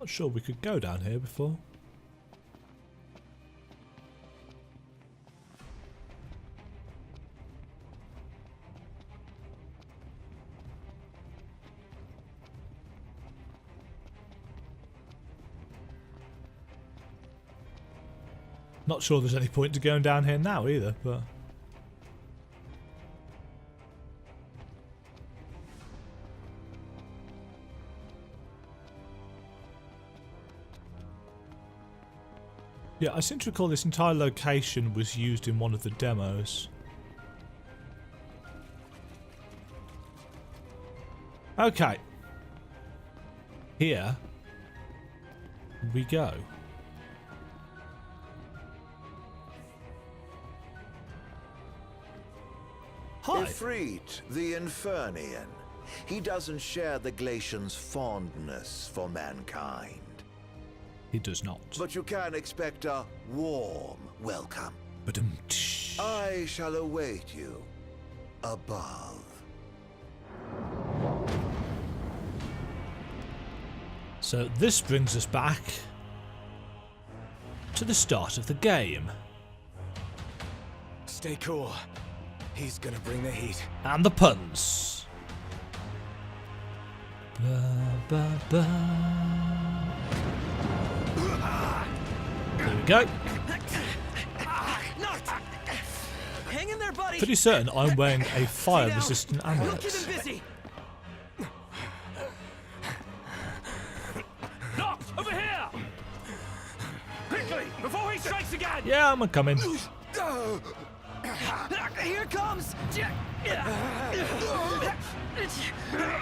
Not sure we could go down here before. Not sure there's any point to going down here now either, but... Yeah, I seem to recall this entire location was used in one of the demos. Okay. Here we go. Hi. Ifrit, the Infernian. He doesn't share the Glacian's fondness for mankind. He does not. But you can expect a warm welcome. But I shall await you above. So this brings us back to the start of the game. Stay cool. He's gonna bring the heat. And the puns. Blah, blah, blah. There we go. Hang in there, buddy. Pretty certain I'm wearing a fire-resistant amulet. Keep him busy. Knox, over here! Quickly, before he strikes again! Yeah, I'm coming. Here comes.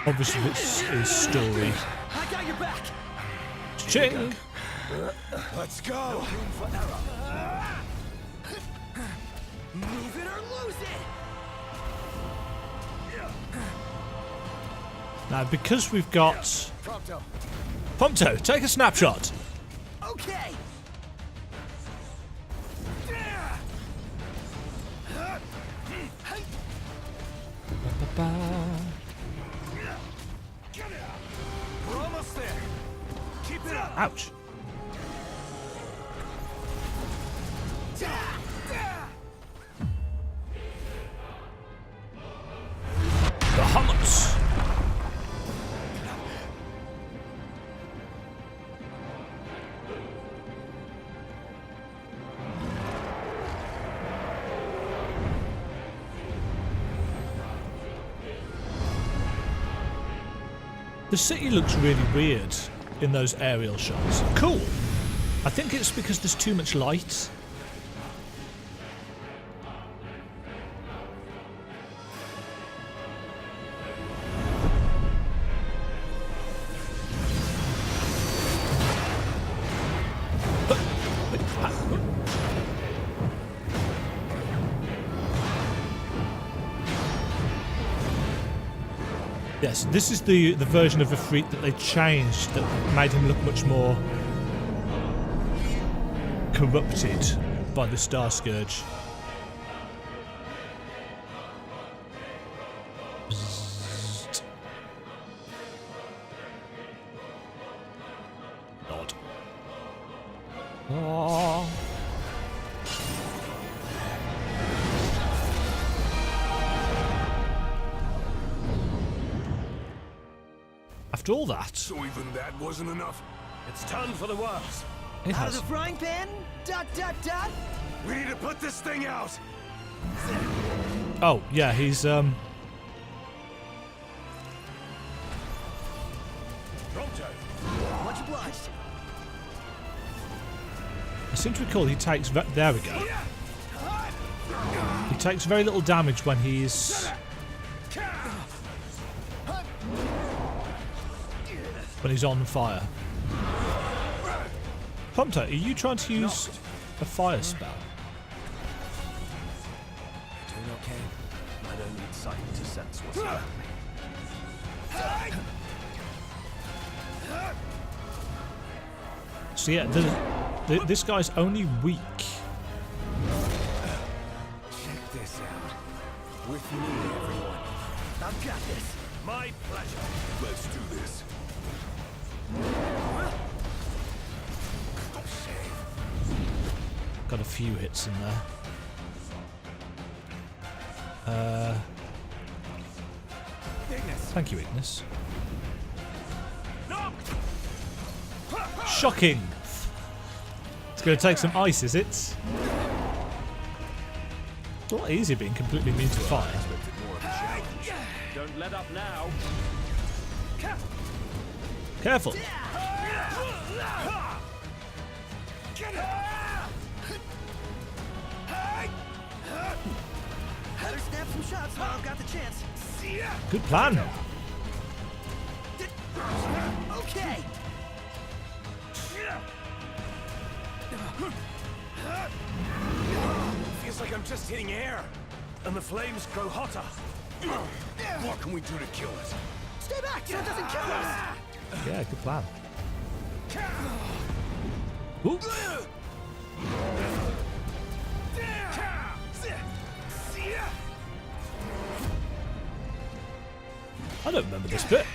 Obviously, this is story. I got your back. Ching! Let's go. Room for error. Move it or lose it. Now, because we've got... Prompto. Prompto, take a snapshot. Okay. We're almost there. Keep it up. Ouch. The hummus. The city looks really weird in those aerial shots. Cool. I think it's because there's too much light. Yes, this is the version of Ifrit that they changed that made him look much more corrupted by the Star Scourge. Bzzzt. Nod. Oh. After all that, So even that wasn't enough? It's time for the worst. it Out of has. the frying pan. Dot dot dot. We need to put this thing out! Oh, yeah, he's Pronto! Much obliged. I seem to recall he takes... There we go. He takes very little damage when he's... when he's on fire. Prompto, are you trying to use a fire spell? Doing okay? I don't need sight to sense what's happening. So yeah, this guy's only weak. Check this out. With me, everyone. I've got this. My pleasure. Let's do this. Got a few hits in there. Thank you, Ignis. Shocking! It's going to take some ice, is it? It's a lot easier being completely immune to fire. Don't let up now. Careful! Better snap some shots while I've got the chance. Good plan. Okay. Feels like I'm just hitting air, and the flames grow hotter. What can we do to kill it? Stay back so it doesn't kill us. Yeah, good plan. Ooh. I don't remember this bit.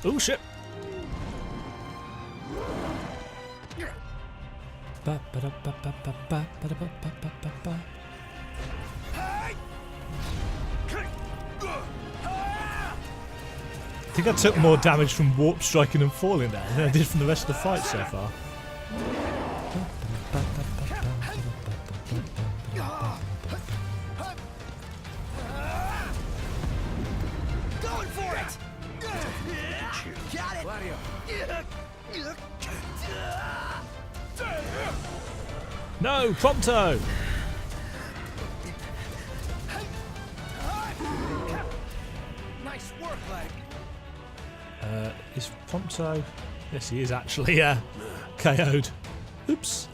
Oh shit. I think I took more damage from warp striking and falling there than I did from the rest of the fight so far. Going for it. Got it. Gladio. No, Prompto! Nice work, lad. Is Prompto? Yes, he is actually KO'd. Oops.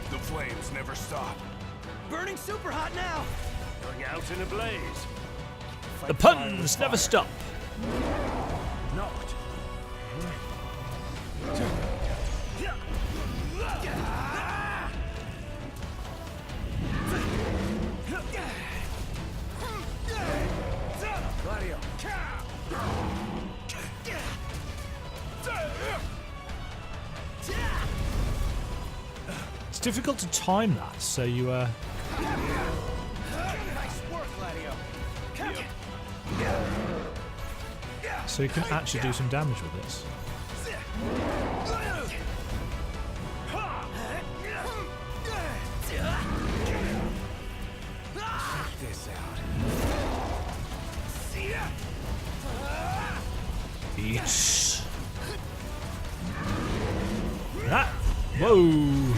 The flames never stop. Burning super hot now. Going out in a blaze. The puns never stop. Knocked. Gladio. It's difficult to time that, so you Nice work, Gladio. so you can actually do some damage with this. Check this out. Eats. That. Whoa.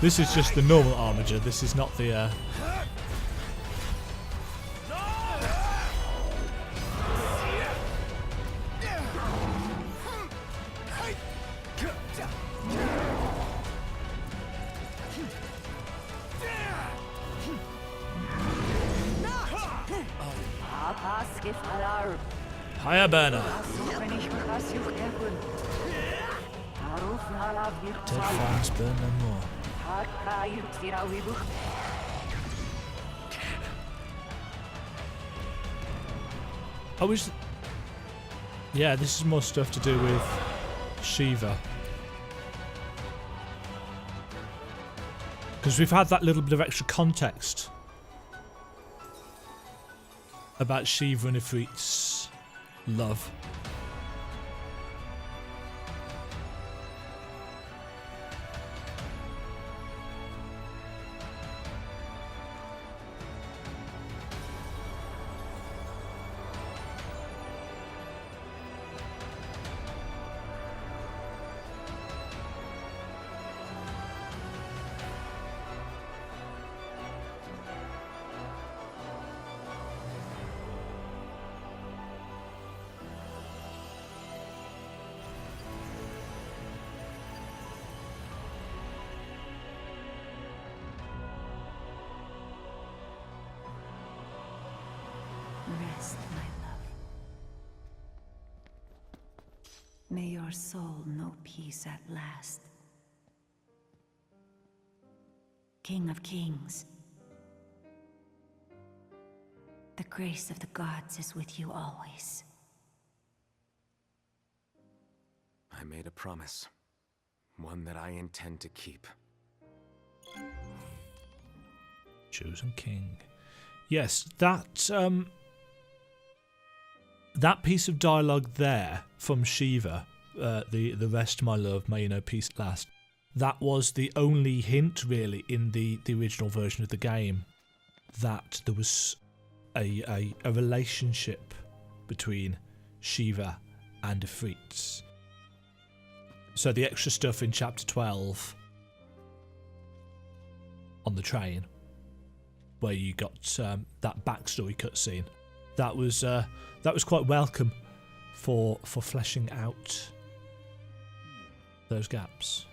This is just the normal armature. This is not the. Higher burner. Dead fires burn no more. I was. Yeah, this is more stuff to do with Shiva. Because we've had that little bit of extra context about Shiva and Ifrit's love. Rest, my love. May your soul know peace at last. King of Kings. The grace of the gods is with you always. I made a promise. One that I intend to keep. Chosen king. Yes, that piece of dialogue there from Shiva, the rest, my love, may you know peace at last. That was the only hint, really, in the original version of the game that there was a relationship between Shiva and Ifrits. So the extra stuff in chapter 12 on the train, where you got that backstory cutscene, that was quite welcome for fleshing out those gaps.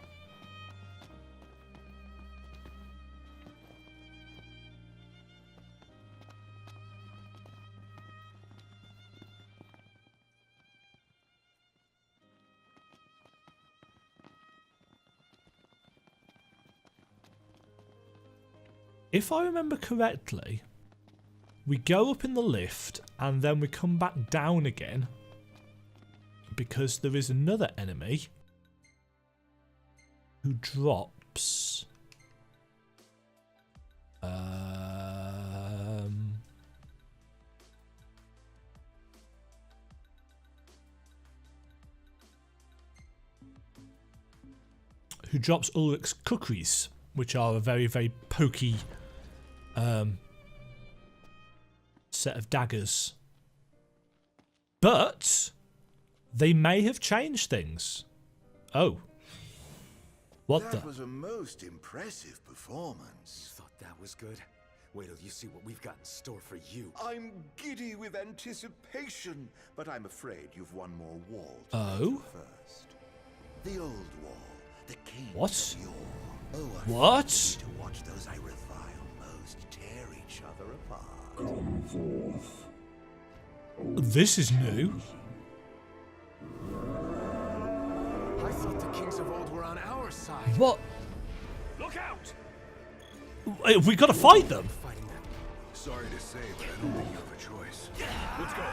If I remember correctly, we go up in the lift and then we come back down again because there is another enemy who drops Ulrich's cookies, which are a very, very pokey set of daggers. But they may have changed things. Oh. What That was a most impressive performance. Thought that was good? Wait till you see what we've got in store for you. I'm giddy with anticipation, but I'm afraid you've one more wall to Oh? first. The old wall, the king What? of yore. Oh, I What? need to watch those I revile most tear each other apart. Come forth. This is new. I thought the kings of old were on our side. What? Look out! Have we got to fight them? Fighting them. Sorry to say, but I don't think you have a choice. Let's go.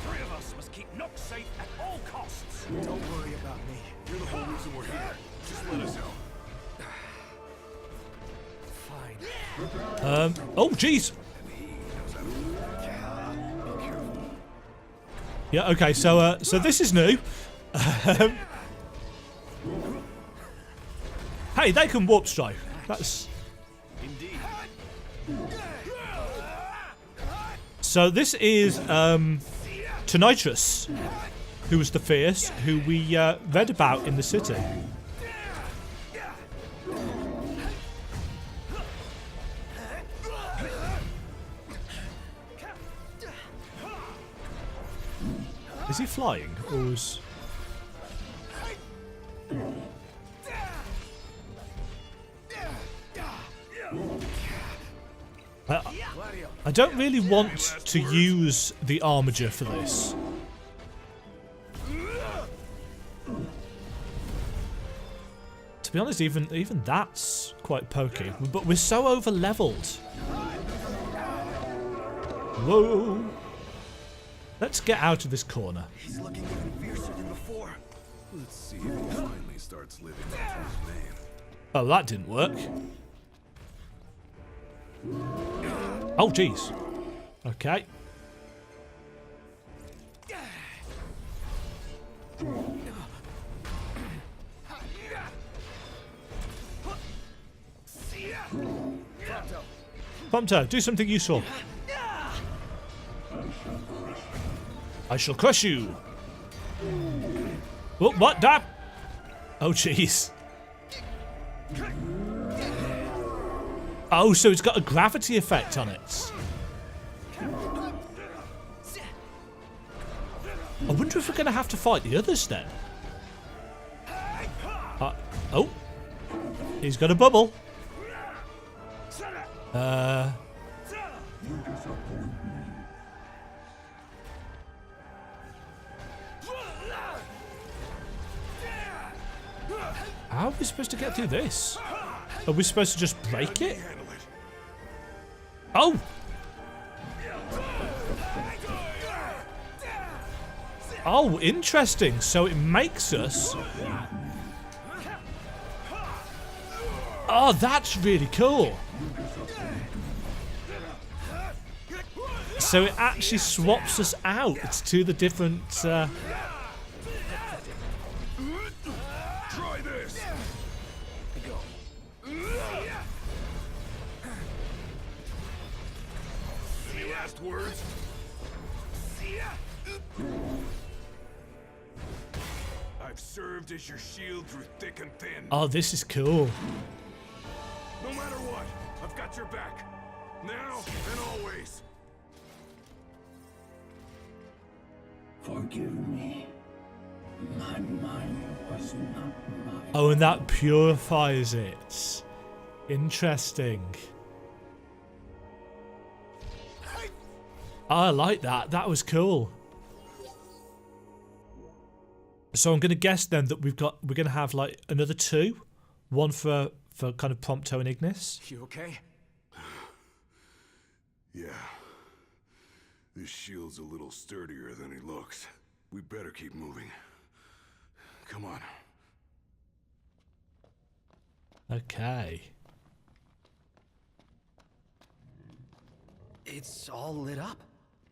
Three of us must keep Nook safe at all costs. Don't worry about me. You're the whole reason we're here. Just let us help. Fine. Oh, jeez. Yeah. Okay. So this is new. Hey, they can warp strike. That's. Indeed. So this is Tonitrus, who was the fierce, who we read about in the city. Is he flying, or is... I don't really want to use the armature for this. To be honest, even that's quite pokey. But we're so over-leveled. Whoa! Let's get out of this corner. He's looking even fiercer than before. Let's see if he finally starts living up to his name. Oh, that didn't work. Oh, jeez. Okay. Prompto, do something useful. I shall crush you. Oh, what? That? Oh, jeez. Oh, so it's got a gravity effect on it. I wonder if we're going to have to fight the others then. Oh. He's got a bubble. How are we supposed to get through this? Are we supposed to just break it? Oh! Oh, interesting. So it makes us... Oh, that's really cool. So it actually swaps us out to the different... Try this. Go. Any last words? I've served as your shield through thick and thin. Oh, this is cool. No matter what, I've got your back. Now and always. Forgive me. My mind was not mine. Oh, and that purifies it. Interesting. Oh, I like that. That was cool. So I'm going to guess then that we're going to have like another 2, one for kind of Prompto and Ignis. You okay? Yeah. This shield's a little sturdier than he looks. We better keep moving. Come on. Okay. It's all lit up.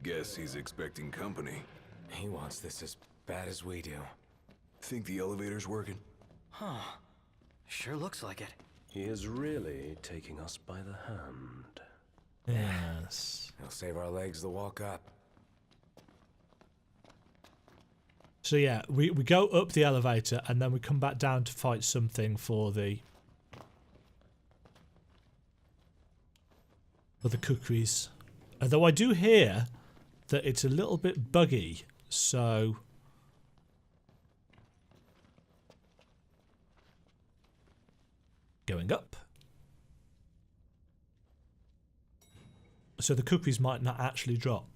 Guess he's expecting company. He wants this as bad as we do. Think the elevator's working? Huh. Sure looks like it. He is really taking us by the hand. Yes. He'll save our legs the walk up. So yeah, we go up the elevator and then we come back down to fight something for the cookies. Although I do hear that it's a little bit buggy, so going up. So the cookies might not actually drop.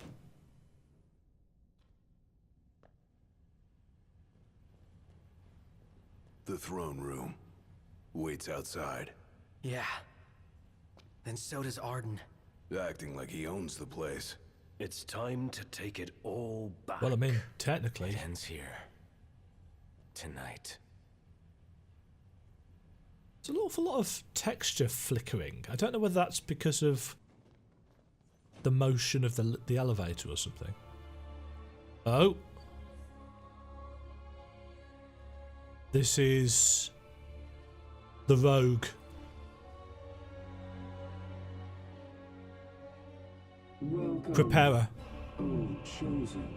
The throne room. Waits outside. Yeah. Then so does Arden. Acting like he owns the place. It's time to take it all back. Well, I mean, technically. It ends here. Tonight. There's an awful lot of texture flickering. I don't know whether that's because of the motion of the elevator or something. Oh. This is the rogue. Welcome, Preparer. chosen.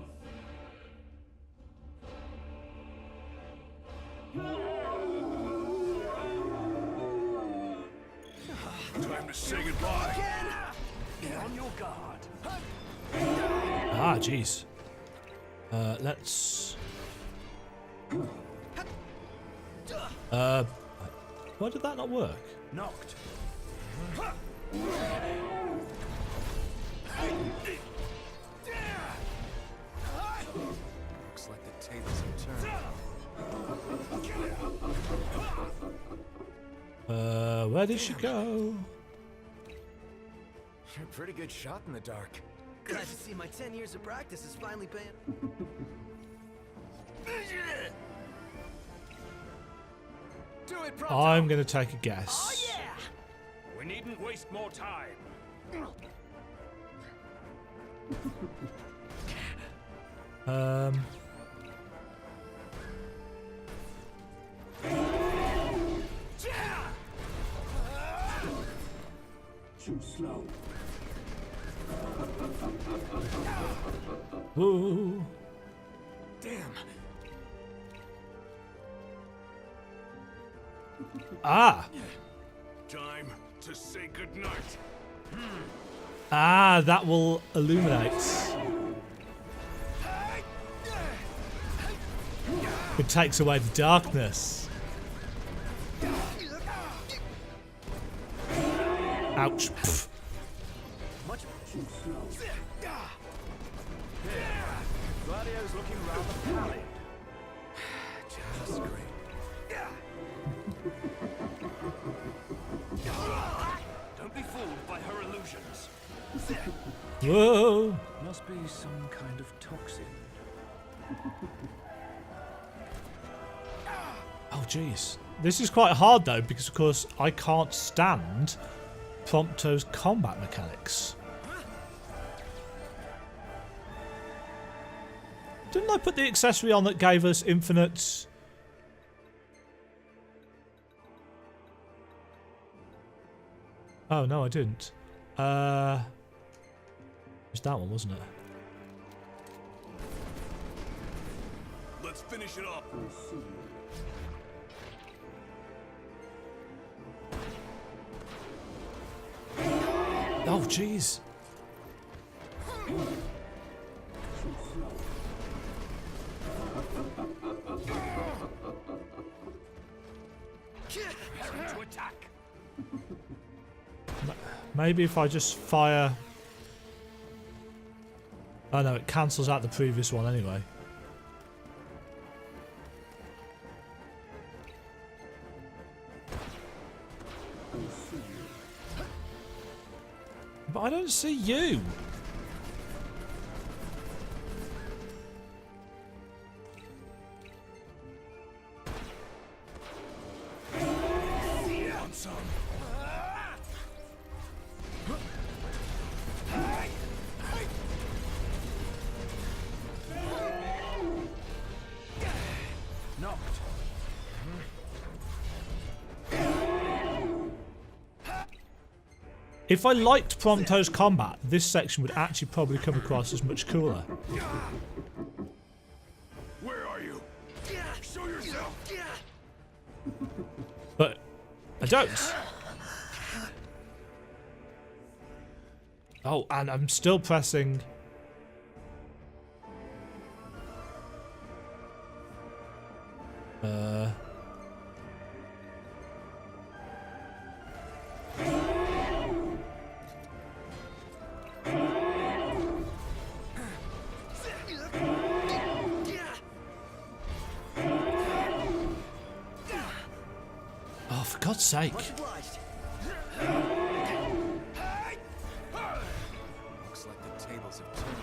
Time to say goodbye. Be on your guard. Ah, jeez. Let's... why did that not work? Knocked. Looks like the tables have turned. Where did she go? You're a pretty good shot in the dark. Glad to see my 10 years of practice is finally paying. Do it, Prompto. I'm going to take a guess. We needn't waste more time. Too slow. Ooh. Damn. Ah. Time to say goodnight. Ah, that will illuminate. It takes away the darkness. Ouch. Pff. Much too slow. Gladio's looking rather pallid. Just great. be fooled by her illusions. Whoa! Must be some kind of toxin. Oh, jeez. This is quite hard, though, because, of course, I can't stand Prompto's combat mechanics. Didn't I put the accessory on that gave us infinite... Oh, no, I didn't. It was that one, wasn't it? Let's finish it up. Oh, jeez. Preparing to attack. Maybe if I just fire... Oh no, it cancels out the previous one anyway. But I don't see you. Want some? Knocked. If I liked Prompto's combat, this section would actually probably come across as much cooler. Where are you? Show yourself. But I don't. Oh, and I'm still pressing... Oh, for God's sake. Looks like the tables have turned.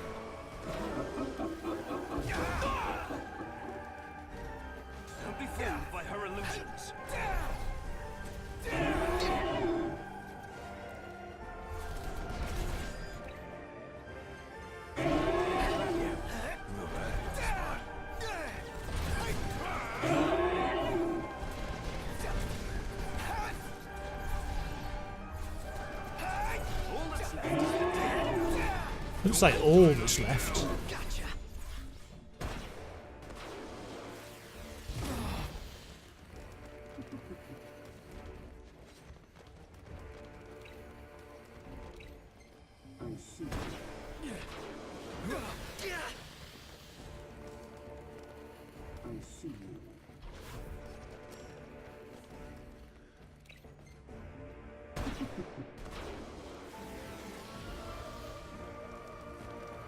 Don't be fooled by her illusions. Looks like all that's left.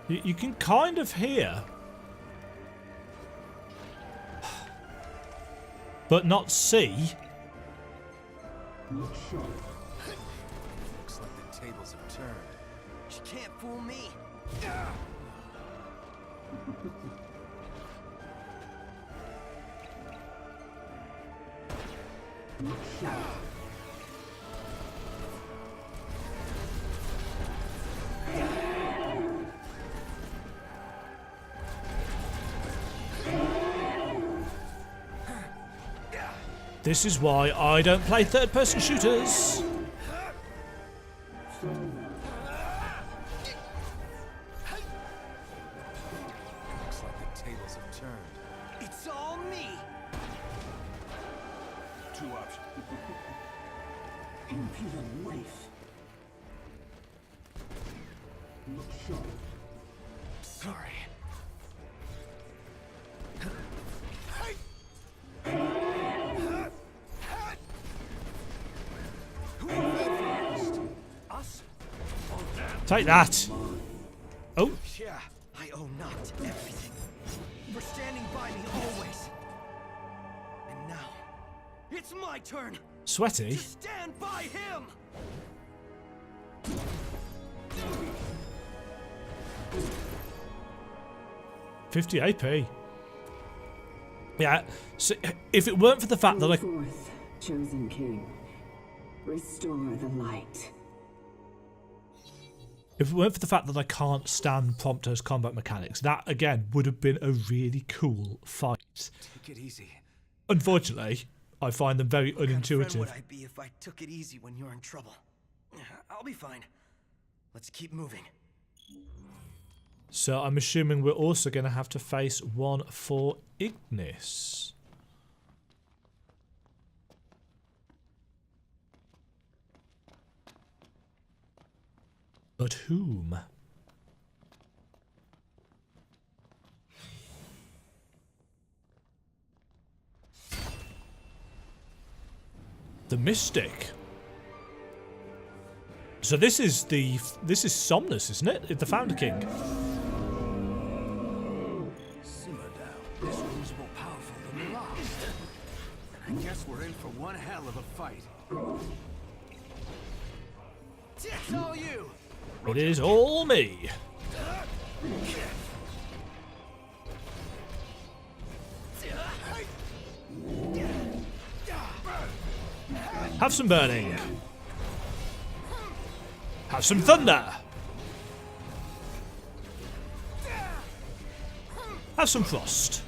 You can kind of hear, but not see. Look sharp. Looks like the tables have turned. She can't fool me. Look sharp. This is why I don't play third-person shooters. Looks like the tables have turned. It's all me. Two options. Impudent waif. Look sharp. Sorry. Us? Take that. Oh, Yeah, I owe not everything. For standing by me always. And now, it's my turn sweaty. to stand by him. 50 AP. Yeah, so if it weren't for the fact that I... Forth, chosen king. Restore the light. If it weren't for the fact that I can't stand Prompto's combat mechanics, that, again, would have been a really cool fight. Take it easy. Unfortunately, I find them very What kind of friend unintuitive. would I be if I took it easy when you're in trouble? I'll be fine. Let's keep moving. So I'm assuming we're also going to have to face one for Ignis. But whom? The Mystic. So this is Somnus, isn't it? The Founder King. Simmer down. This room's more powerful than the last. I guess we're in for one hell of a fight. It's all you. It is all me. Have some burning. Have some thunder. Have some frost.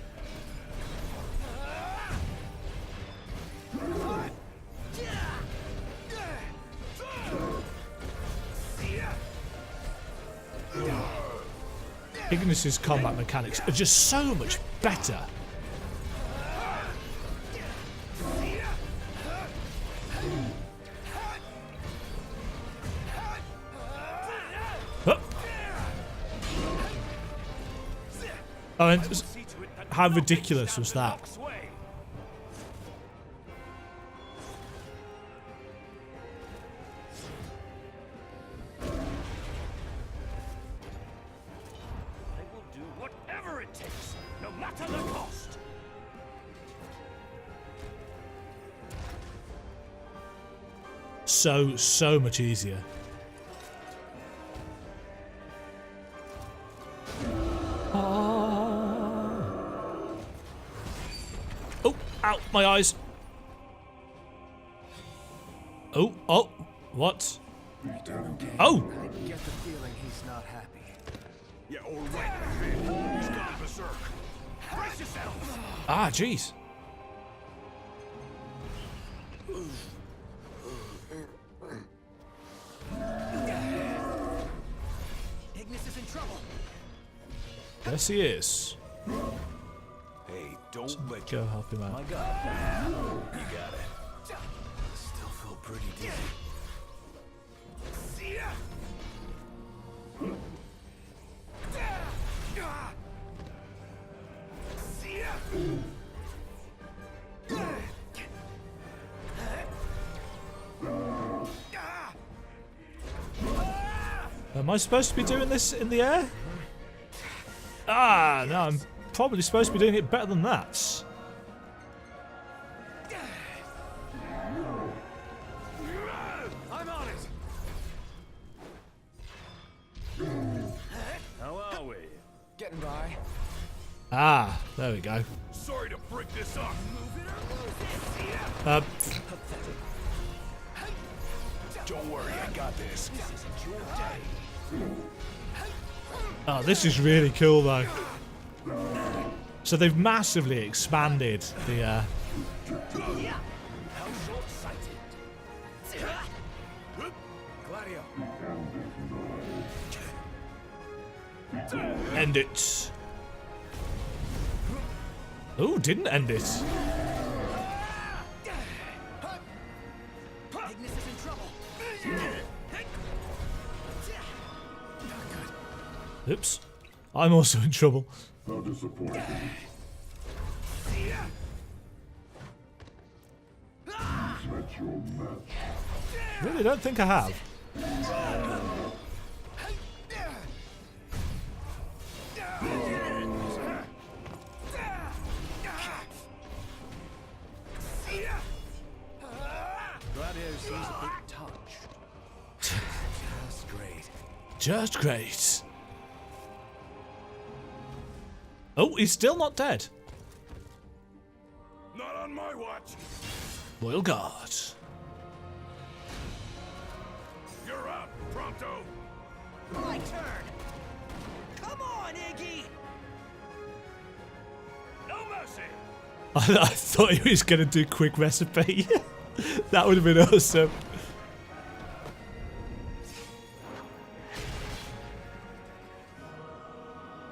Ignis's combat mechanics are just so much better. Oh, and how ridiculous was that? So much easier. Oh, ow, my eyes. Oh, what? Oh! I get the feeling he's not happy. Yeah, all right. He's gone berserk. Brace yourself! Ah, jeez. Ignis is in trouble. Yes, he is. Hey, don't let Go help him out. you got it. Still feel pretty dizzy. Am I supposed to be doing this in the air? Ah, no, I'm probably supposed to be doing it better than that. I'm on it. How are we? Getting by. Ah, there we go. Sorry to break this up. Don't worry, I got this. Oh, this is really cool though. So they've massively expanded the end it. Oh, didn't end it. Ignis is in trouble. Oops. I'm also in trouble. How disappointing. Met your match. Really don't think I have. Gladiator seems a bit touched. Just great. Just great. Oh, he's still not dead. Not on my watch. Royal Guard. You're up, Prompto. My turn! Come on, Iggy! No mercy. I thought he was going to do quick recipe. That would have been awesome.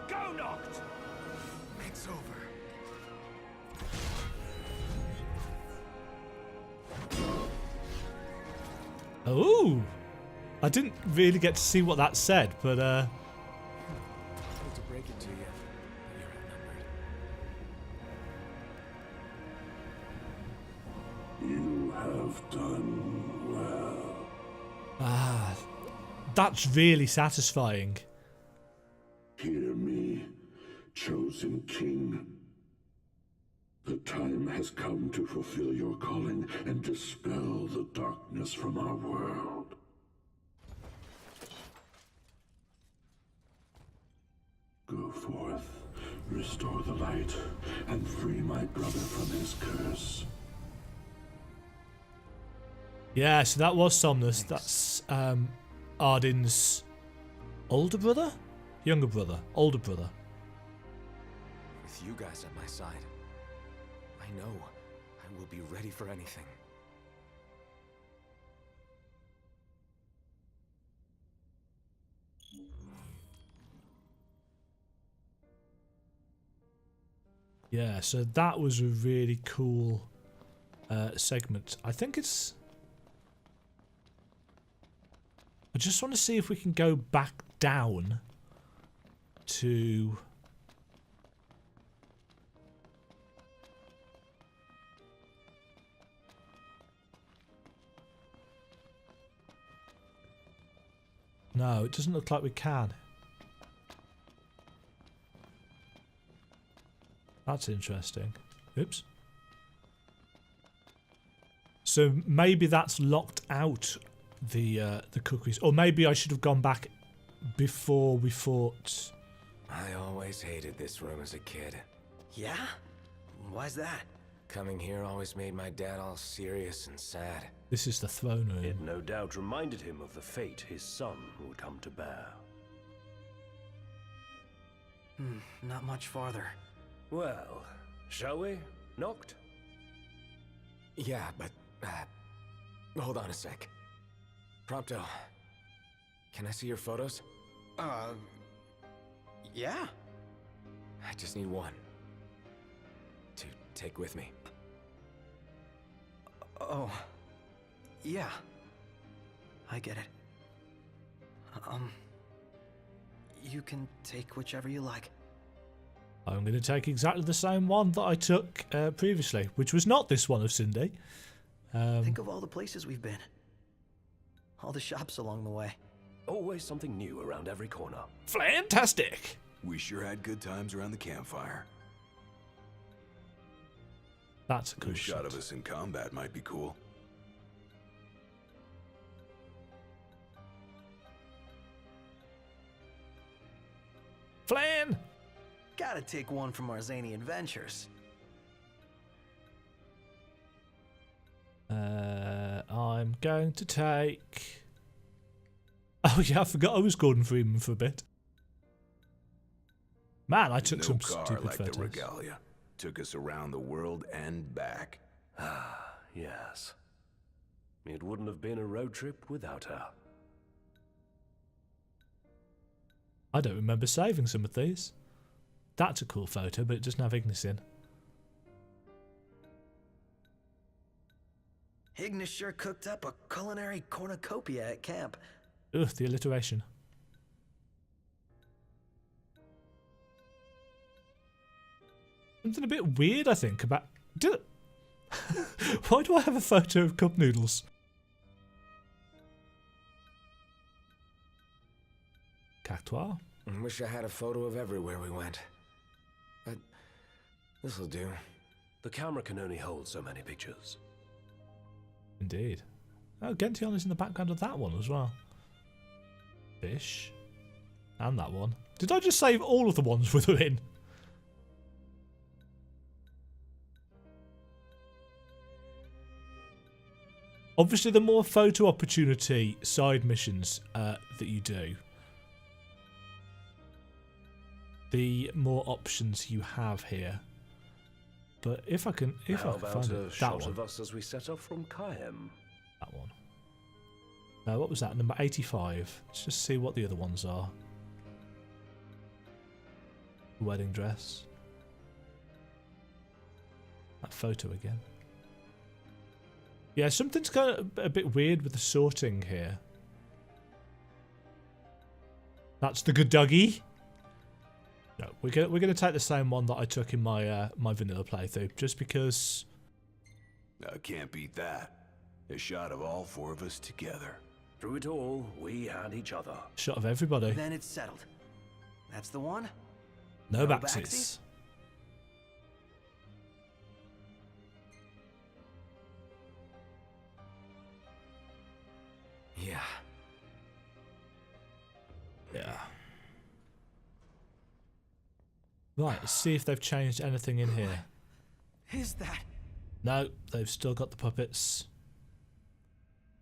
Go knocked. It's over. Oh, I didn't really get to see what that said, but I hate to break it to you, but you're outnumbered. You have done well. that's really satisfying. Hear me, chosen king. The time has come to fulfill your calling and dispel the darkness from our world. Go forth, restore the light, and free my brother from his curse. Yeah, so that was Somnus. That's Arden's older brother? Younger brother. Older brother. With you guys at my side, I know I will be ready for anything. Yeah, so that was a really cool segment. I think it's... I just want to see if we can go back down to... No, it doesn't look like we can. That's interesting. Oops. So maybe that's locked out the cookies, or maybe I should have gone back before we fought. I always hated this room as a kid. Yeah? Why's that? Coming here always made my dad all serious and sad. This is the throne room. It no doubt reminded him of the fate his son would come to bear. Not much farther. Well, shall we? Knocked? Yeah, but, hold on a sec. Prompto, can I see your photos? Yeah. I just need one. To take with me. Oh. Yeah. I get it. You can take whichever you like. I'm going to take exactly the same one that I took previously, which was not this one of Cindy. Think of all the places we've been. All the shops along the way. Always something new around every corner. Fantastic! We sure had good times around the campfire. That's a cool A shot of us in combat might be cool. Flan! Gotta take one from our zany adventures. I'm going to take... Oh yeah, I forgot I was Gordon Freeman for a bit. Man, I took some car stupid like photos. the Regalia. Took us around the world and back. Ah, yes. It wouldn't have been a road trip without her. I don't remember saving some of these. That's a cool photo, but it doesn't have Ignis in. Ignis sure cooked up a culinary cornucopia at camp. Ugh, the alliteration. Something a bit weird, I think, about... Why do I have a photo of cup noodles? Cactoire? Wish I had a photo of everywhere we went. But this'll do. The camera can only hold so many pictures. Indeed. Oh, Gention is in the background of that one as well. Fish. And that one. Did I just save all of the ones we were in? Obviously, the more photo opportunity side missions that you do, the more options you have here. But if I can, How find about a it, shot that of one, us as we set off from Kaem? that one. What was that? Number 85. Let's just see what the other ones are. Wedding dress. That photo again. Yeah, something's kind of a bit weird with the sorting here. That's the good doggy. No, we're gonna take the same one that I took in my my vanilla playthrough, just because. I can't beat that. A shot of all four of us together. Through it all, we had each other. Shot of everybody. Then it's settled. That's the one? No No backsies. backsies? Yeah. Yeah. Right, let's see if they've changed anything in here. Is that? No, they've still got the puppets.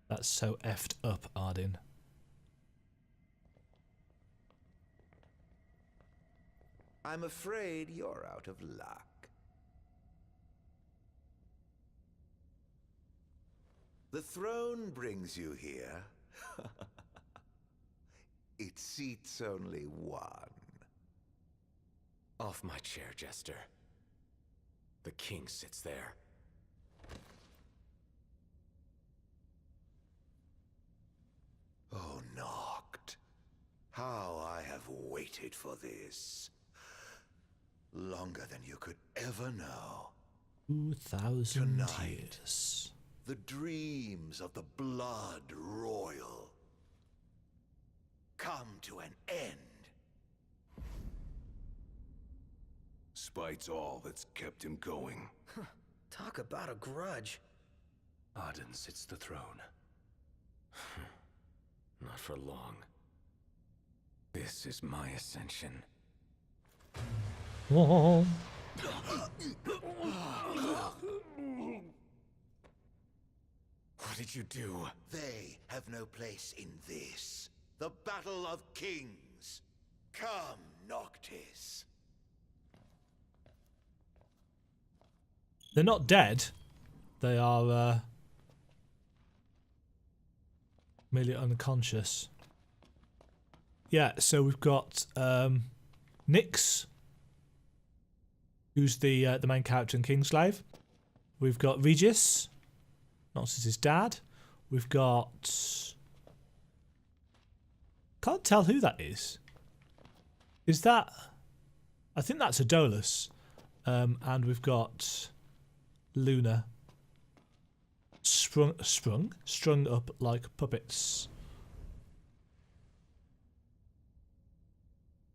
That's so effed up, Ardyn. I'm afraid you're out of luck. The throne brings you here. It seats only one. Off my chair, Jester. The king sits there. Oh, Noct. How I have waited for this. Longer than you could ever know. 2,000 Tonight. years. The dreams of the blood royal come to an end. Spite's all that's kept him going. Talk about a grudge. Ardyn sits the throne. Not for long. This is my ascension. Whoa. What did you do? They have no place in this. The Battle of Kings. Come, Noctis. They're not dead. They are merely unconscious. Yeah, so we've got Nyx, who's the main character in Kingslave. We've got Regis, Nox's dad. We've got... Can't tell who that is. Is that... I think that's Adolis. And we've got Luna. Strung up like puppets.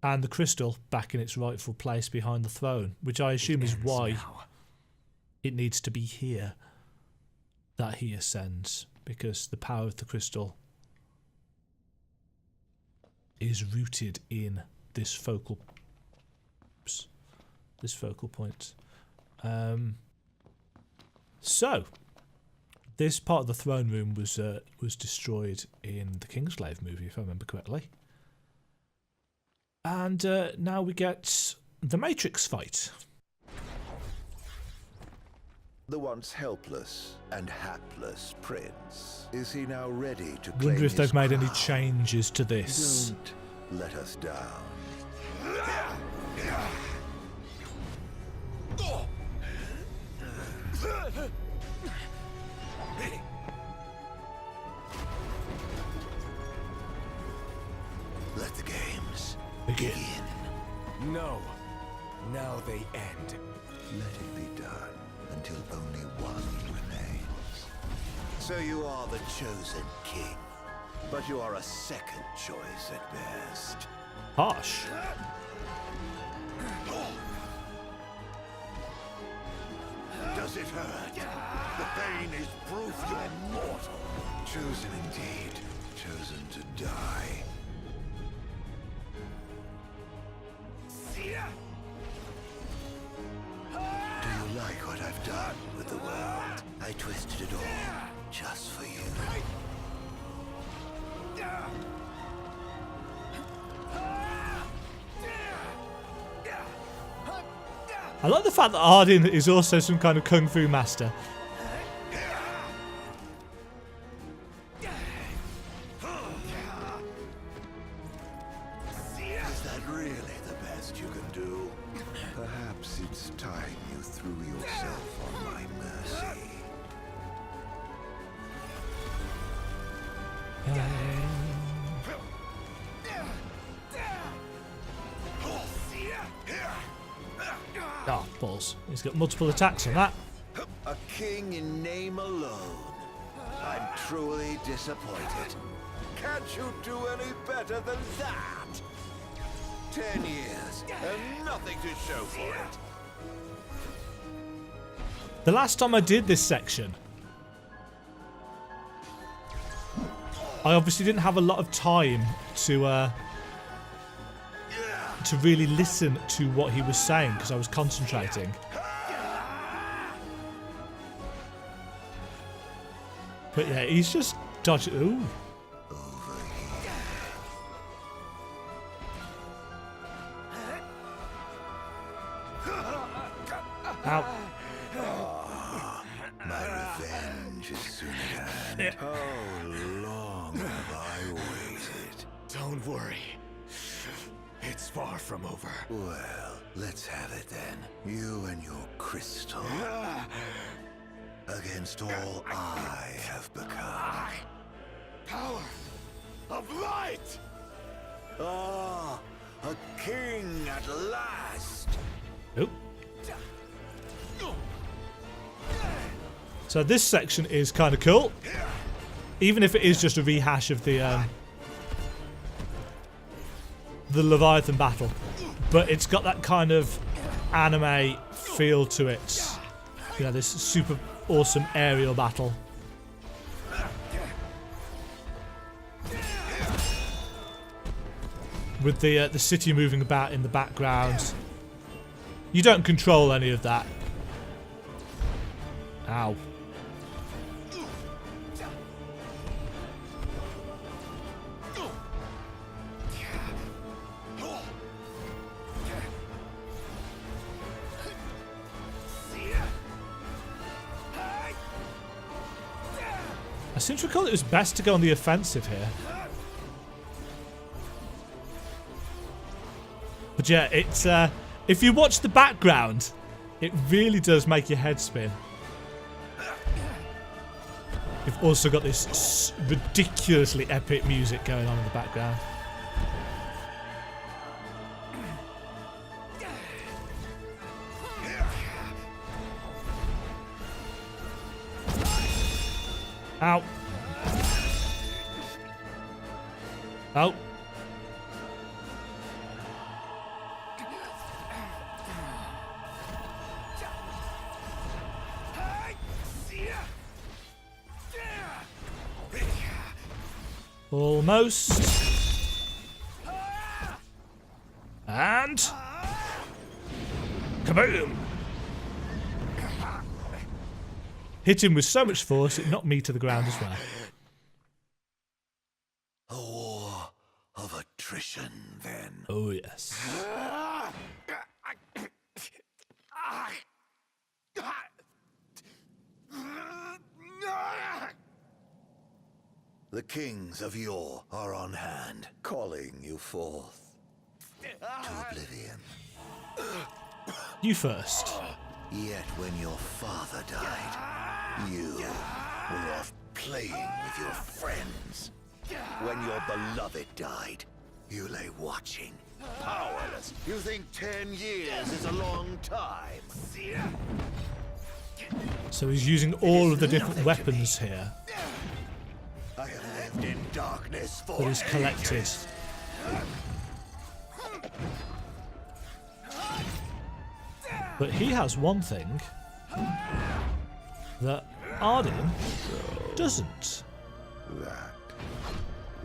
And the crystal back in its rightful place behind the throne, which I assume is why it needs to be here that he ascends, because the power of the crystal is rooted in this focal point. So this part of the throne room was destroyed in the Kingslave movie, if I remember correctly. And now we get the Matrix fight. The once helpless and hapless prince. Is he now ready to claim Wonder if they've his made any crown? changes to this. Don't let us down. Let the games Begin. No. Now they end. Let it be done until only one remains. So you are the chosen king, but you are a second choice at best. Harsh. Does it hurt? The pain is proof you're mortal. Chosen indeed. Chosen to die. Do you like what I've done with the world? I twisted it all just for you. I like the fact that Arden is also some kind of kung fu master. Is that really the best you can do? Perhaps it's time you threw yourself on my mercy. Oh, balls. He's got multiple attacks on that. A king in name alone. I'm truly disappointed. Can't you do any better than that? 10 years and nothing to show for it. The last time I did this section, I obviously didn't have a lot of time to really listen to what he was saying because I was concentrating. But yeah, he's just dodging. Ooh. Ow. My revenge is soon at hand. How long have I waited? Don't worry. It's far from over. Well, let's have it then. You and your crystal. Against all I have become. Power of light! Ah, a king at last. Oop. So this section is kind of cool, even if it is just a rehash of the Leviathan battle, but it's got that kind of anime feel to it. You know, this super awesome aerial battle. With the city moving about in the background. You don't control any of that. Ow. I seem to recall it was best to go on the offensive here. But yeah, it's if you watch the background, it really does make your head spin. You've also got this ridiculously epic music going on in the background. Ow. Oh. Almost. And kaboom! Hit him with so much force it knocked me to the ground as well. A war of attrition, then. Oh yes. The kings of yore are on hand, calling you forth to oblivion. You first. Yet when your father died, you were off playing with your friends. When your beloved died, you lay watching, powerless. You think 10 years is a long time. So he's using all of the different weapons here I have lived in darkness for that he's collected. ages. But he has one thing that Arden doesn't. That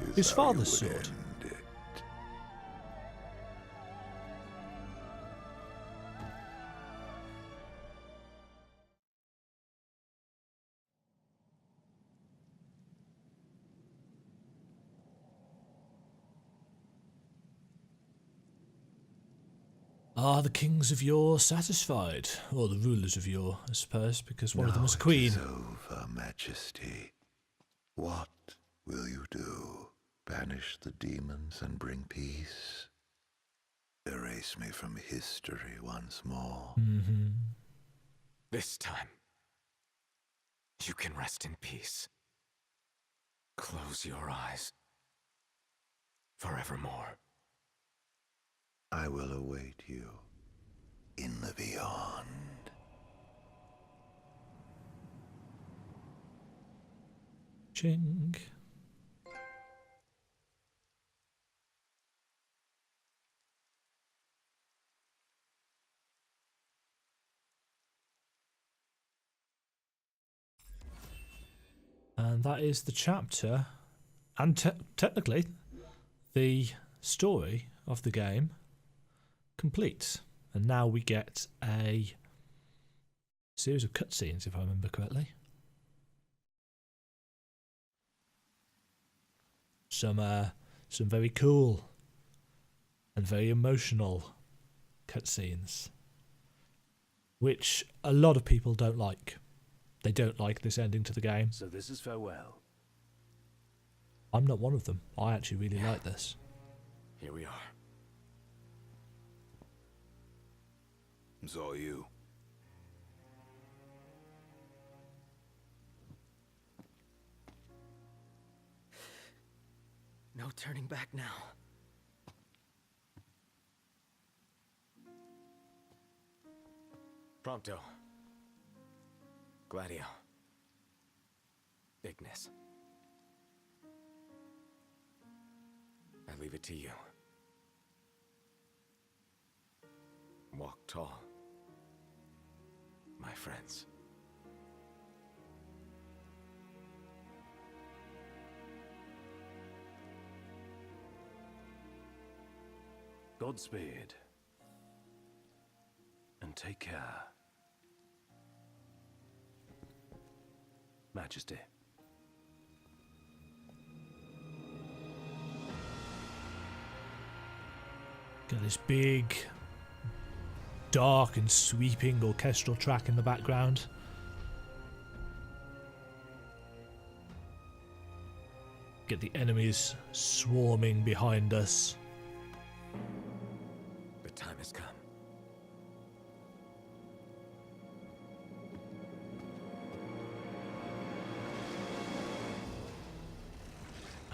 is His how father's you would sword. end it. Are the kings of yore satisfied? Or the rulers of yore, I suppose, because one of them was a queen. Now it is over, Majesty. What will you do? Banish the demons and bring peace? Erase me from history once more? This time, you can rest in peace. Close your eyes. Forevermore. I will await you in the beyond. Ching. And that is the chapter, and technically, the story of the game complete. And now we get a series of cutscenes, if I remember correctly. Some very cool and very emotional cutscenes, which a lot of people don't like. They don't like this ending to the game. So this is farewell. I'm not one of them. I actually really like this. Here we are. It's all you. No turning back now. Prompto. Gladio. Ignis. I leave it to you. Walk tall, my friends. Godspeed. And take care. Majesty. Got this big, dark and sweeping orchestral track in the background. Get the enemies swarming behind us. The time has come.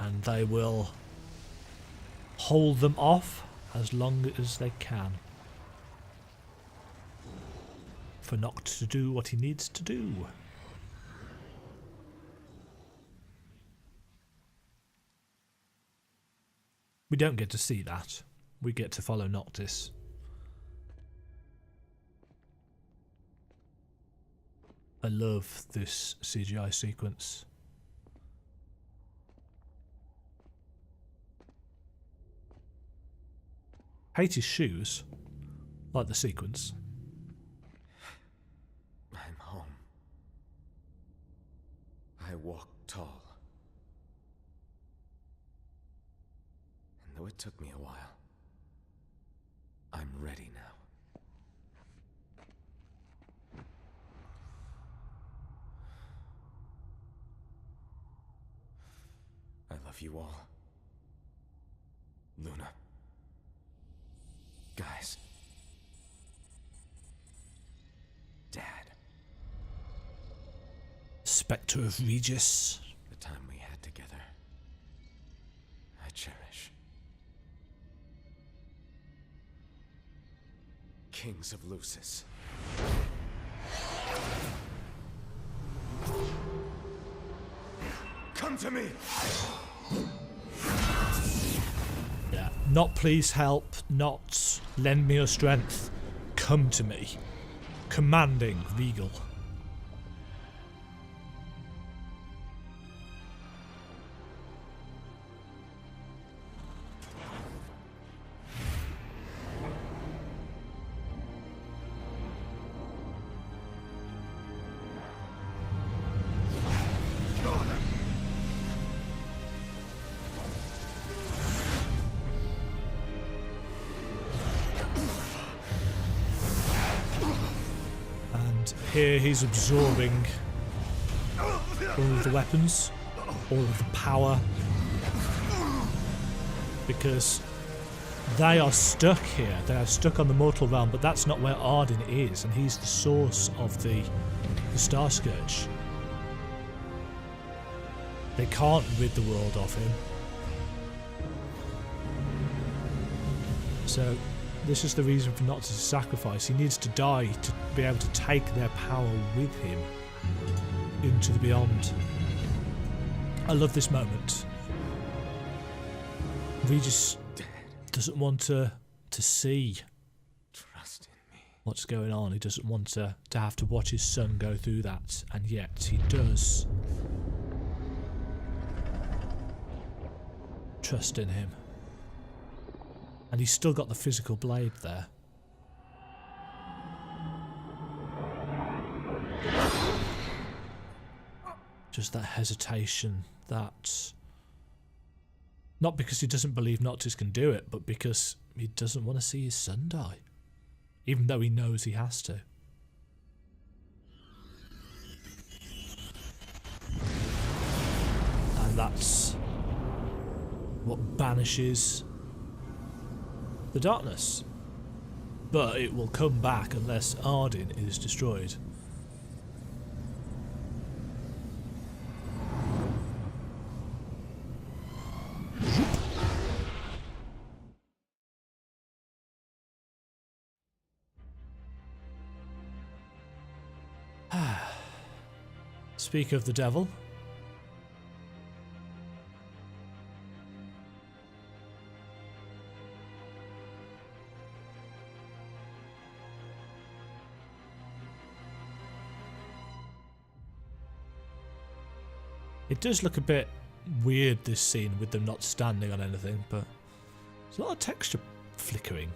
And they will hold them off as long as they can. For Noct to do what he needs to do. We don't get to see that. We get to follow Noctis. I love this CGI sequence. Hate his shoes, like the sequence. I'm home. I walk tall. And though it took me a while, I'm ready now. I love you all. Luna. Guys. Dad. Spectre of Regis. The time we had together, I cherish. Kings of Lucis. Come to me! Yeah. Not please help, not lend me your strength. Come to me. Commanding, regal. Here he's absorbing all of the weapons, all of the power, because they are stuck here. They are stuck on the mortal realm, but that's not where Arden is, and he's the source of the Star Scourge. They can't rid the world of him. So this is the reason for Noctis' sacrifice. He needs to die to be able to take their power with him into the beyond. I love this moment. Regis doesn't want to see what's going on. He doesn't want to have to watch his son go through that, and yet he does. Trust in him. And he's still got the physical blade there. Just that hesitation, that... Not because he doesn't believe Noctis can do it, but because he doesn't want to see his son die. Even though he knows he has to. And that's what banishes the darkness. But it will come back unless Arden is destroyed. Speak of the devil. It does look a bit weird, this scene, with them not standing on anything, but there's a lot of texture flickering.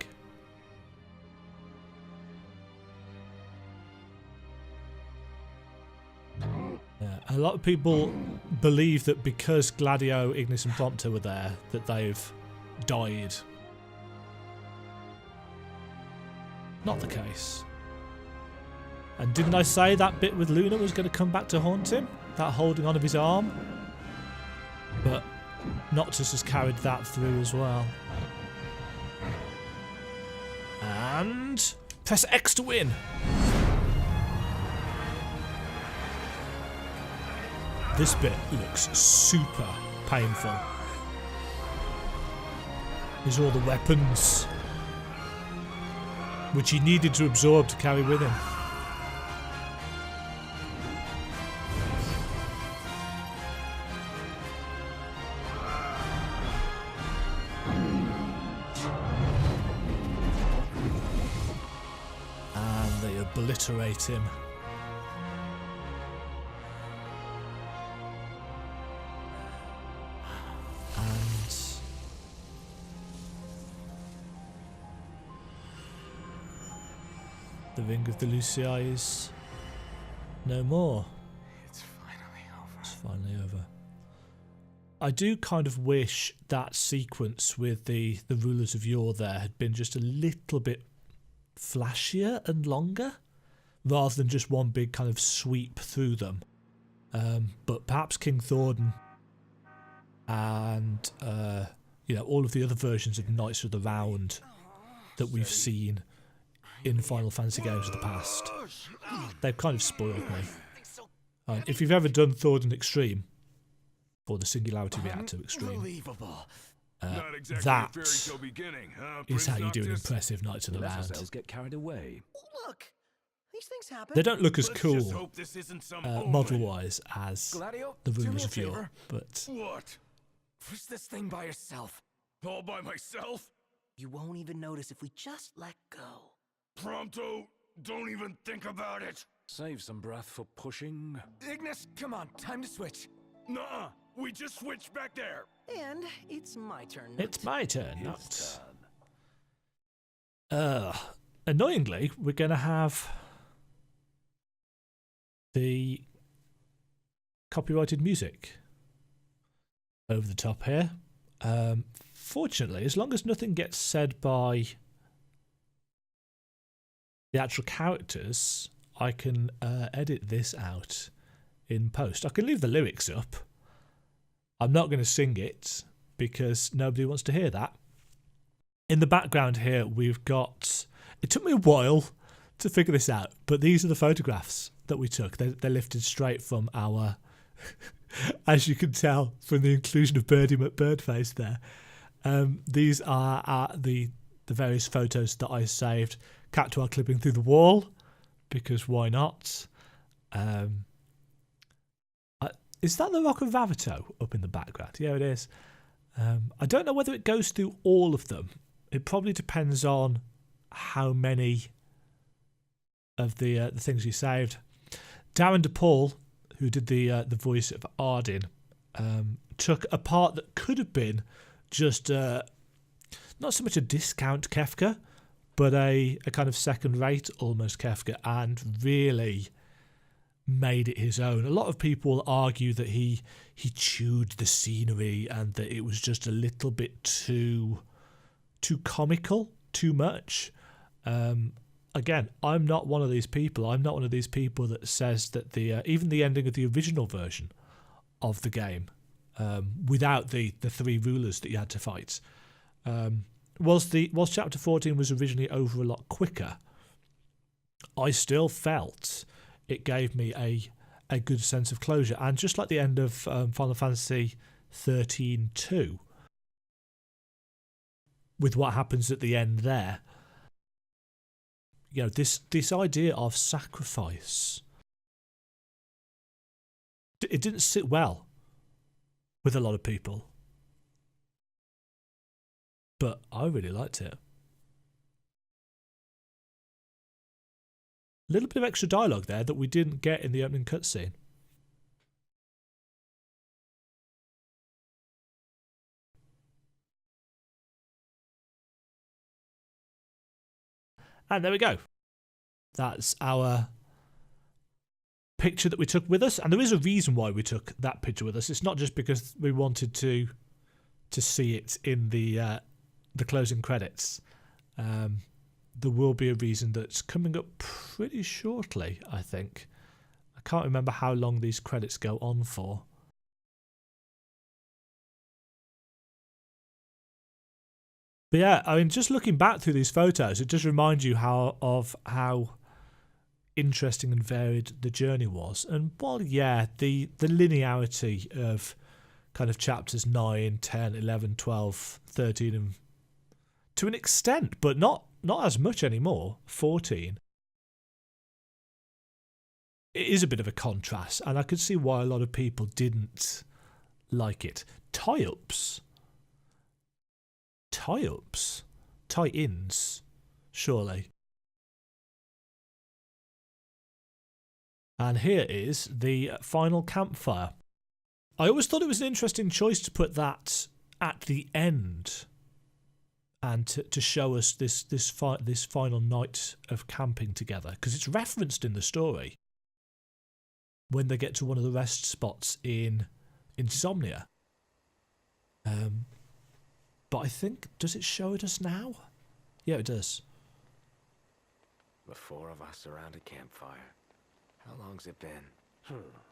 Yeah, a lot of people believe that because Gladio, Ignis and Prompto were there, that they've died. Not the case. And didn't I say that bit with Luna was going to come back to haunt him? That holding on of his arm? But Noctis has carried that through as well. And press X to win. This bit looks super painful. There's all the weapons which he needed to absorb to carry with him. And they obliterate him. The ring of the Lucii is no more. It's finally over. It's finally over. I do kind of wish that sequence with the rulers of yore there had been just a little bit flashier and longer, rather than just one big kind of sweep through them. But perhaps King Thordan and all of the other versions of Knights of the Round that we've seen in Final Fantasy games of the past, they've kind of spoiled me. If you've ever done Thordan Extreme, or the Singularity Reactor Extreme, that is how you do an impressive Knights of the Round. Get carried away. Look, these things happen. They don't look as cool model-wise as the Rulers of Yore, but What? Push this thing by yourself. All by myself? You won't even notice if we just let go. Prompto, don't even think about it. Save some breath for pushing. Ignis, come on, time to switch. Nuh-uh, we just switched back there. And it's my turn. it's my turn, His not. turn. Annoyingly, we're going to have the copyrighted music over the top here. Fortunately, as long as nothing gets said by the actual characters, I can edit this out in post. I can leave the lyrics up. I'm not going to sing it because nobody wants to hear that. In the background here, we've got... It took me a while to figure this out, but these are the photographs that we took. They're lifted straight from our... as you can tell from the inclusion of Birdie McBirdface there. These are the various photos that I saved. Cactuar clipping through the wall, because why not? Is that the Rock of Vavito up in the background? Yeah, it is. I don't know whether it goes through all of them. It probably depends on how many of the things you saved. Darren DePaul, who did the voice of Arden, took a part that could have been just not so much a discount Kefka, but a kind of second-rate almost Kefka, and really made it his own. A lot of people argue that he chewed the scenery and that it was just a little bit too comical, too much. Again, I'm not one of these people. I'm not one of these people that says that even the ending of the original version of the game, without the three rulers that you had to fight, whilst Chapter 14 was originally over a lot quicker, I still felt it gave me a good sense of closure. And just like the end of Final Fantasy 13-2, with what happens at the end there, you know, this idea of sacrifice, it didn't sit well with a lot of people, but I really liked it. A little bit of extra dialogue there that we didn't get in the opening cutscene. And there we go. That's our picture that we took with us. And there is a reason why we took that picture with us. It's not just because we wanted to see it in the closing credits. There will be a reason that's coming up pretty shortly, I think. I can't remember how long these credits go on for. But yeah, I mean, just looking back through these photos, it just reminds you of how interesting and varied the journey was. And while, yeah, the linearity of kind of chapters 9, 10, 11, 12, 13, and to an extent, but not as much anymore, 14, it is a bit of a contrast, and I could see why a lot of people didn't like it. Tie-ups, tie-ins, surely. And here is the final campfire. I always thought it was an interesting choice to put that at the end, and to show us this final night of camping together, because it's referenced in the story when they get to one of the rest spots in Insomnia. But I think, does it show it us now? Yeah, it does. The four of us around a campfire. How long's it been?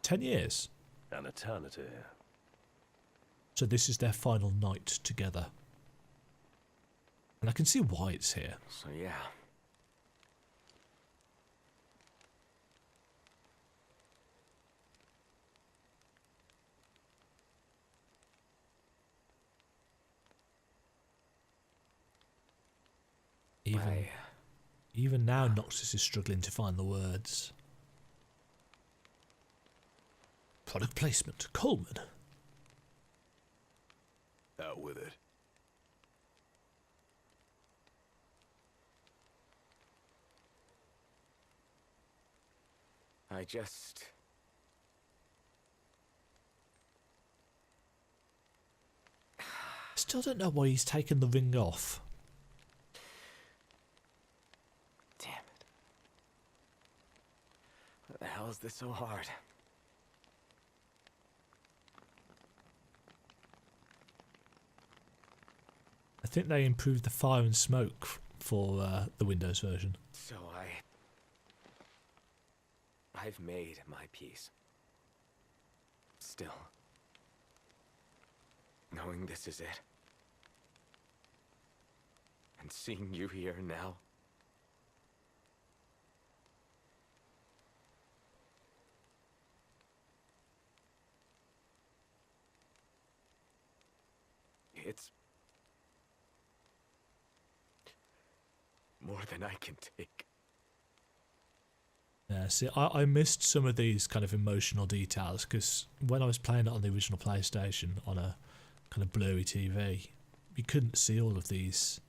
10 years. An eternity. So this is their final night together. And I can see why it's here. So yeah. Even now, Noxus is struggling to find the words. Product placement, Coleman. Out with it. I just... Still don't know why he's taken the ring off. Damn it. Why the hell is this so hard? I think they improved the fire and smoke for the Windows version. So I've made my peace. Still, knowing this is it, and seeing you here now, it's more than I can take. Yeah, see, I missed some of these kind of emotional details because when I was playing it on the original PlayStation on a kind of blurry TV, you couldn't see all of these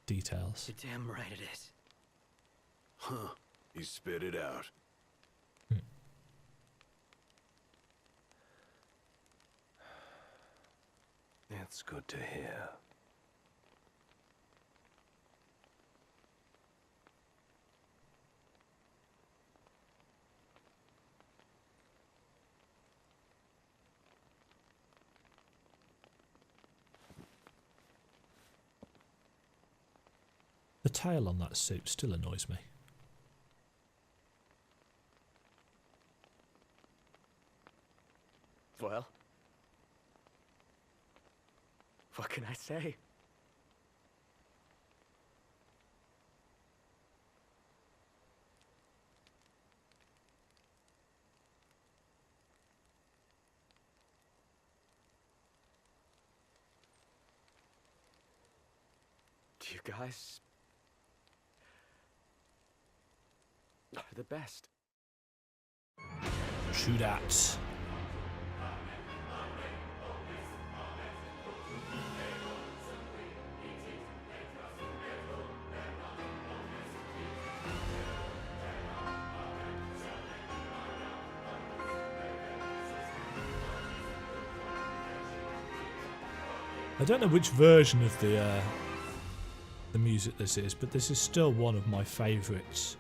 details. You're damn right it is. Huh. He spit it out. It's good to hear. The tail on that suit still annoys me. Well, what can I say? You guys are the best. True that. I don't know which version of the music this is, but this is still one of my favourite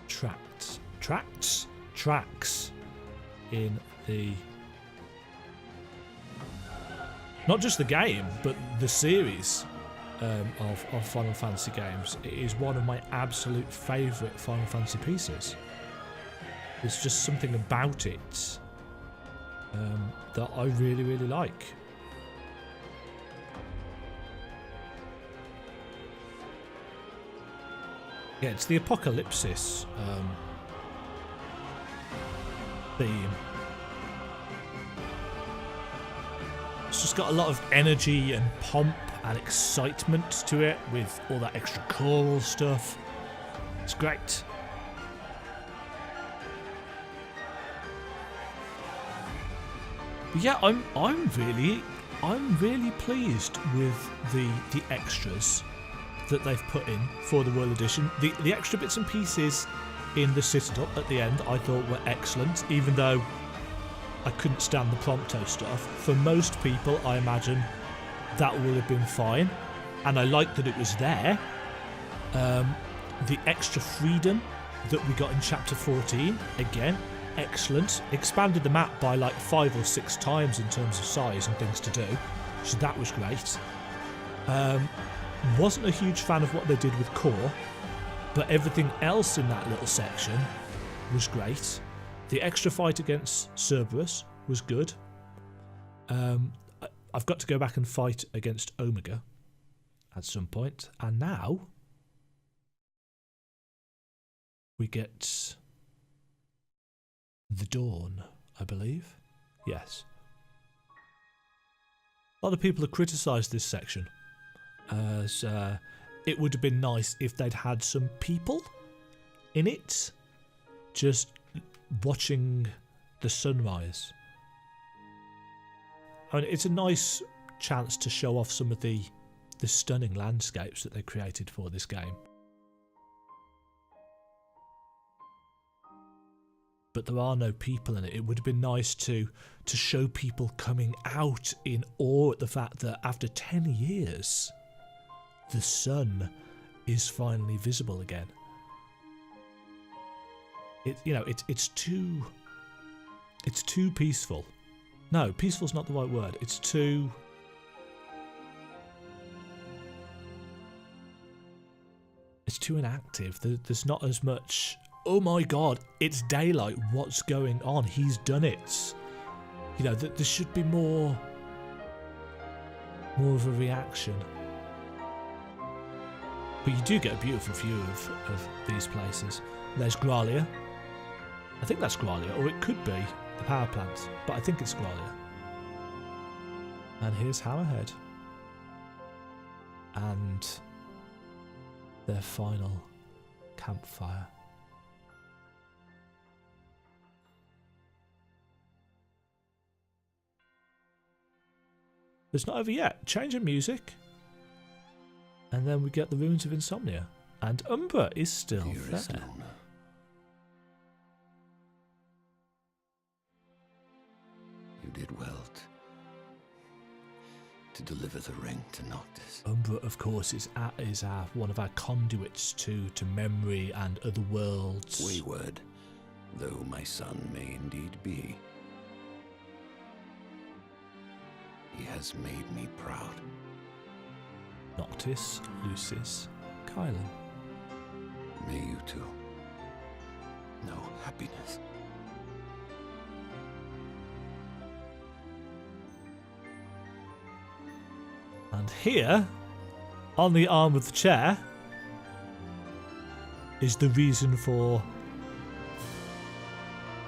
tracks in the, not just the game but the series of Final Fantasy games. It is one of my absolute favourite Final Fantasy pieces. There's just something about it that I really like. Yeah, it's the Apocalypsis theme. It's just got a lot of energy and pomp and excitement to it with all that extra choral stuff. It's great. But yeah, I'm really pleased with the extras that they've put in for the Royal Edition. The extra bits and pieces in the Citadel at the end I thought were excellent, even though I couldn't stand the Prompto stuff. For most people, I imagine that would have been fine, and I liked that it was there. The extra freedom that we got in Chapter 14, again, excellent. Expanded the map by like 5 or 6 times in terms of size and things to do, so that was great. Wasn't a huge fan of what they did with Core, but everything else in that little section was great. The extra fight against Cerberus was good. I've got to go back and fight against Omega at some point, and now we get the Dawn, I believe. Yes. A lot of people have criticised this section, as it would have been nice if they'd had some people in it just watching the sunrise. I mean, it's a nice chance to show off some of the stunning landscapes that they created for this game. But there are no people in it. It would have been nice to show people coming out in awe at the fact that after 10 years, the sun is finally visible again. It's too peaceful. No, peaceful's not the right word. It's too inactive. There's not as much oh my god, it's daylight, what's going on? He's done it. You know, there should be more of a reaction. But you do get a beautiful view of these places. There's Gralia. I think that's Gralia, or it could be the power plant, but I think it's Gralia. And here's Hammerhead. And their final campfire. It's not over yet. Change of music. And then we get the Ruins of Insomnia. And Umbra is still Dearest there. Luna, you did well to deliver the ring to Noctis. Umbra, of course, is one of our conduits to memory and other worlds. Wayward, though my son may indeed be, he has made me proud. Noctis, Lucis, Kylan. May you too know happiness. And here, on the arm of the chair, is the reason for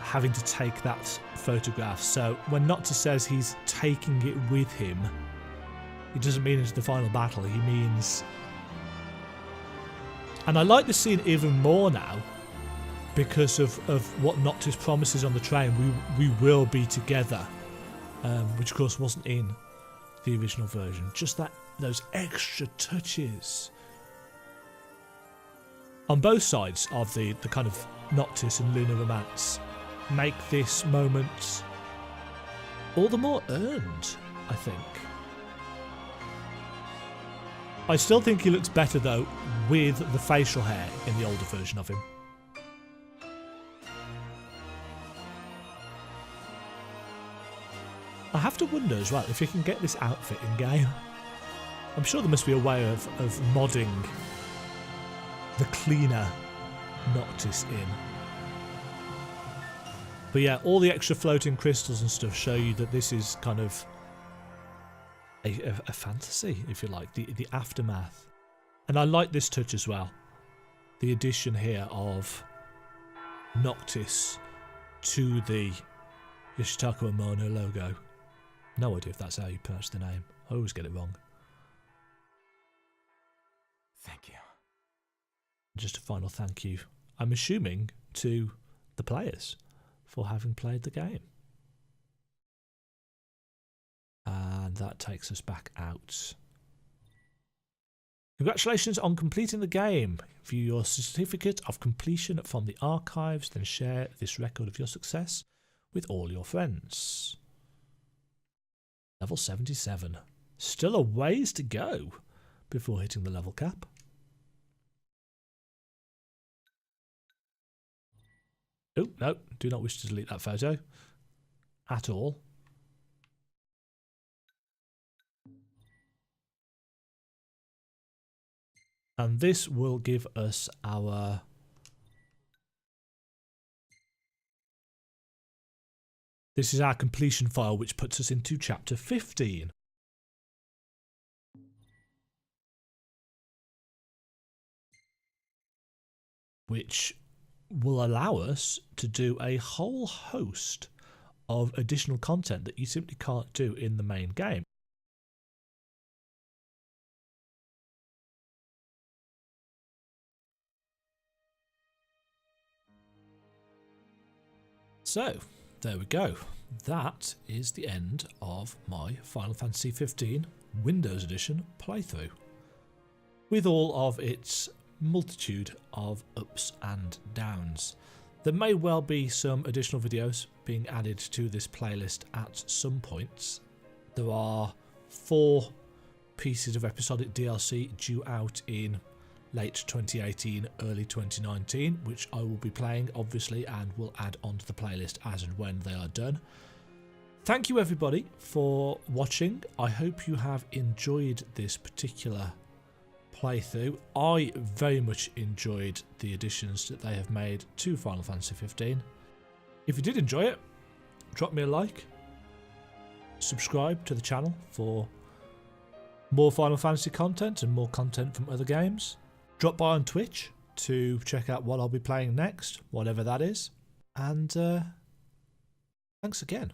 having to take that photograph. So when Noctis says he's taking it with him, he doesn't mean it's the final battle, he means... And I like the scene even more now because of what Noctis promises on the train. We will be together, which of course wasn't in the original version. Just those extra touches on both sides of the kind of Noctis and Luna romance make this moment all the more earned, I think. I still think he looks better though with the facial hair in the older version of him. I have to wonder as well if you can get this outfit in game. I'm sure there must be a way of modding the cleaner Noctis in. But yeah, all the extra floating crystals and stuff show you that this is kind of a fantasy, if you like, the aftermath. And I like this touch as well. The addition here of Noctis to the Yoshitaka Mono logo. No idea if that's how you pronounce the name. I always get it wrong. Thank you. Just a final thank you, I'm assuming, to the players for having played the game. And that takes us back out. Congratulations on completing the game. View your certificate of completion from the archives, then share this record of your success with all your friends. Level 77. Still a ways to go before hitting the level cap. Oh, no, do not wish to delete that photo at all. And this will give us our... This is our completion file, which puts us into chapter 15. Which will allow us to do a whole host of additional content that you simply can't do in the main game. So, there we go. That is the end of my Final Fantasy XV Windows Edition playthrough, with all of its multitude of ups and downs. There may well be some additional videos being added to this playlist at some points. There are 4 pieces of episodic DLC due out in late 2018, early 2019, which I will be playing obviously and will add onto the playlist as and when they are done. Thank you everybody for watching. I hope you have enjoyed this particular playthrough. I very much enjoyed the additions that they have made to Final Fantasy 15. If you did enjoy it, drop me a like, subscribe to the channel for more Final Fantasy content and more content from other games. Drop by on Twitch to check out what I'll be playing next, whatever that is. And thanks again.